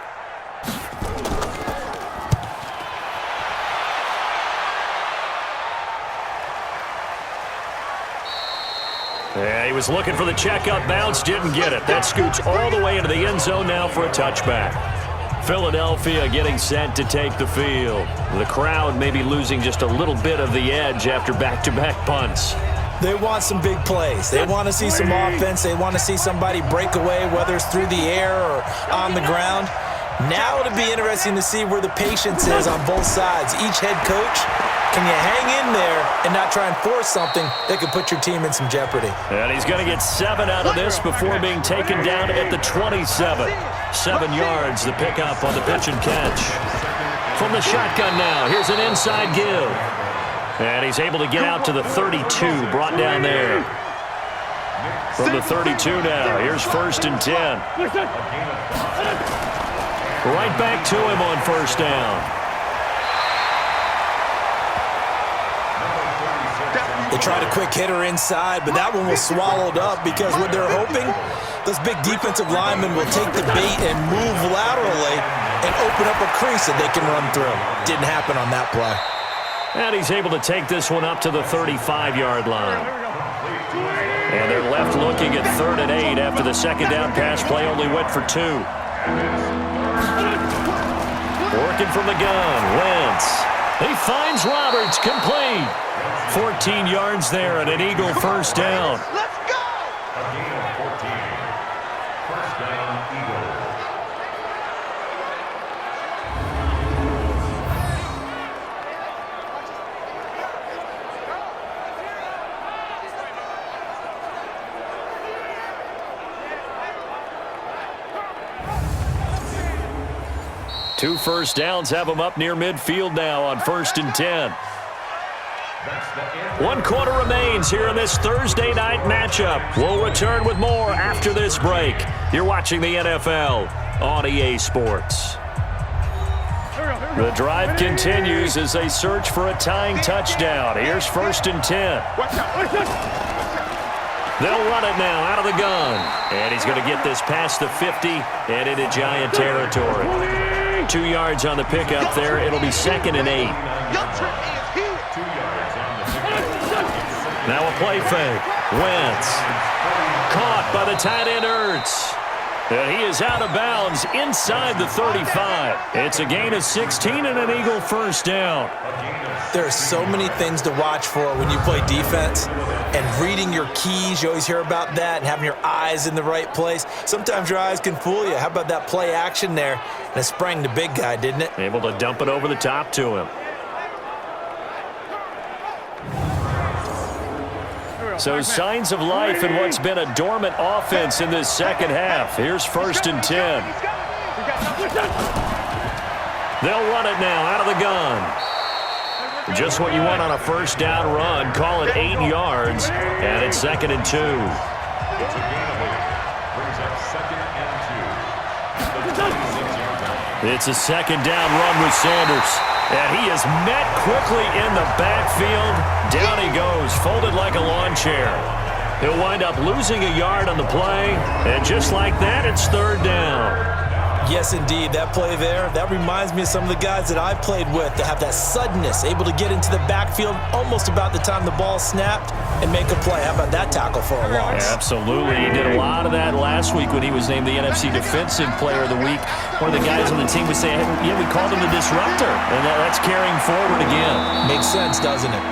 Yeah, he was looking for the checkup bounce, didn't get it. That scoots all the way into the end zone now for a touchback. Philadelphia getting set to take the field. The crowd may be losing just a little bit of the edge after back-to-back punts. They want some big plays. They want to see some offense. They want to see somebody break away, whether it's through the air or on the ground. Now it'll be interesting to see where the patience is on both sides. Each head coach, can you hang in there and not try and force something that could put your team in some jeopardy? And he's going to get 7 out of this before being taken down at the 27. 7 yards, the pickup on the pitch and catch. From the shotgun now, here's an inside give. And he's able to get out to the 32, brought down there. From the 32 now, here's 1st and 10. Right back to him on 1st down. They tried a quick hitter inside, but that one was swallowed up because what they're hoping, those big defensive linemen will take the bait and move laterally and open up a crease that they can run through. Didn't happen on that play. And he's able to take this one up to the 35-yard line. And they're left looking at 3rd and 8 after the 2nd down pass play only went for 2. Working from the gun, Wentz. He finds Roberts, complete. 14 yards there and an Eagle 1st down. Let's go! First down, Eagle. Two 1st downs have him up near midfield now on 1st and 10. 1 quarter remains here in this Thursday night matchup. We'll return with more after this break. You're watching the NFL on EA Sports. The drive continues as they search for a tying touchdown. Here's 1st and 10. They'll run it now out of the gun. And he's going to get this past the 50 and into Giant territory. 2 yards on the pickup there. It'll be 2nd and 8. Now a play fake. Wentz. Caught by the tight end Ertz. And he is out of bounds inside the 35. It's a gain of 16 and an Eagle 1st down. There are so many things to watch for when you play defense. And reading your keys, you always hear about that, and having your eyes in the right place. Sometimes your eyes can fool you. How about that play action there? And it sprang the big guy, didn't it? Able to dump it over the top to him. So signs of life in what's been a dormant offense in this 2nd half. Here's 1st and 10. They'll run it now out of the gun. Just what you want on a 1st down run. Call it 8 yards, and it's 2nd and 2. It's a gain of 8. Brings up 2nd and 2. It's a 2nd down run with Sanders. And he is met quickly in the backfield. Down he goes, folded like a lawn chair. He'll wind up losing a yard on the play. And just like that, it's 3rd down. Yes, indeed. That play there, that reminds me of some of the guys that I played with that have that suddenness, able to get into the backfield almost about the time the ball snapped and make a play. How about that tackle for a loss? Absolutely. He did a lot of that last week when he was named the NFC Defensive Player of the Week. One of the guys on the team would say, hey, yeah, we called him the disruptor. And that's carrying forward again. Makes sense, doesn't it?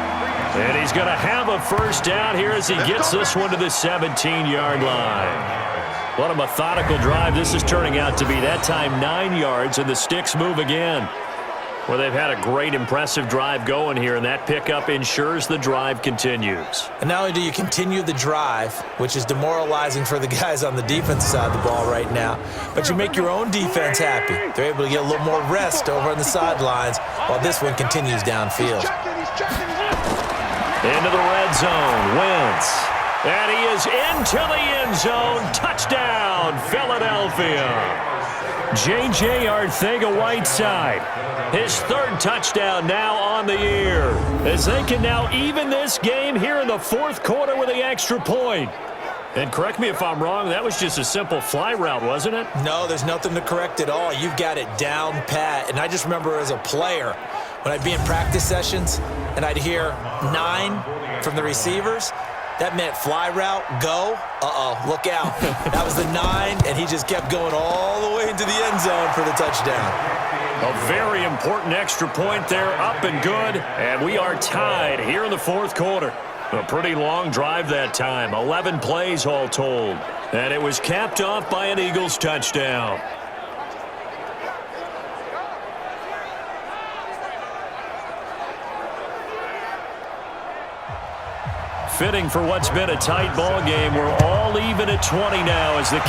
And he's going to have a 1st down here as he gets this one to the 17-yard line. What a methodical drive this is turning out to be. That time 9 yards, and the sticks move again. Well, they've had a great, impressive drive going here, and that pickup ensures the drive continues. And not only do you continue the drive, which is demoralizing for the guys on the defense side of the ball right now, but you make your own defense happy. They're able to get a little more rest over on the sidelines while this one continues downfield. Into the red zone, Wentz. And he is into the end zone. Touchdown, Philadelphia. J.J. Arcega-Whiteside. His 3rd touchdown now on the year. As they can now even this game here in the 4th quarter with the extra point. And correct me if I'm wrong, that was just a simple fly route, wasn't it? No, there's nothing to correct at all. You've got it down pat. And I just remember as a player, when I'd be in practice sessions and I'd hear 9 from the receivers, That meant fly route, go. Look out. That was the 9, and he just kept going all the way into the end zone for the touchdown. A very important extra point there, up and good, and we are tied here in the fourth quarter. A pretty long drive that time, 11 plays all told, and it was capped off by an Eagles touchdown. Fitting for what's been a tight ball game. We're all even at 20 now as the